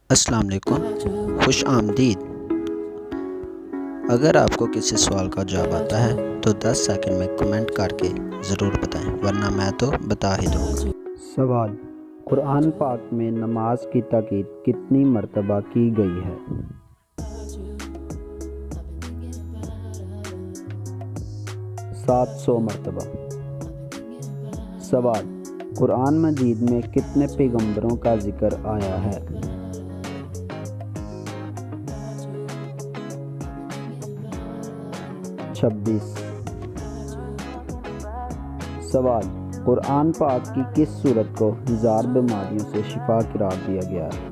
السلام علیکم، خوش آمدید۔ اگر آپ کو کسی سوال کا جواب آتا ہے تو 10 سیکنڈ میں کمنٹ کر کے ضرور بتائیں، ورنہ میں تو بتا ہی دوں گا۔ سوال: قرآن پاک میں نماز کی تاکید کتنی مرتبہ کی گئی ہے؟ سو مرتبہ۔ سوال: قرآن مجید میں کتنے پیغمبروں کا ذکر آیا ہے؟ 26۔ سوال: قرآن پاک کی کس سورت کو 1000 بیماریوں سے شفا قرار دیا گیا ہے؟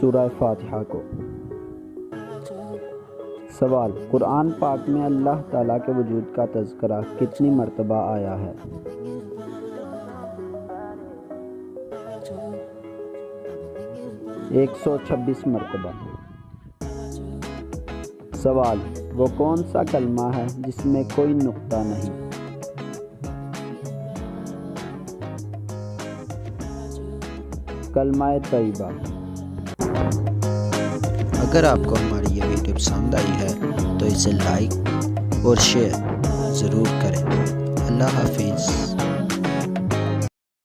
سورہ فاتحہ کو۔ سوال: قرآن پاک میں اللہ تعالیٰ کے وجود کا تذکرہ کتنی مرتبہ آیا ہے؟ 126 مرتبہ۔ سوال: وہ کون سا کلمہ ہے جس میں کوئی نقطہ نہیں؟ کلمہ طیبہ۔ اگر آپ کو ہماری یہ ویڈیو پسند آئی ہے تو اسے لائک اور شیئر ضرور کریں۔ اللہ حافظ۔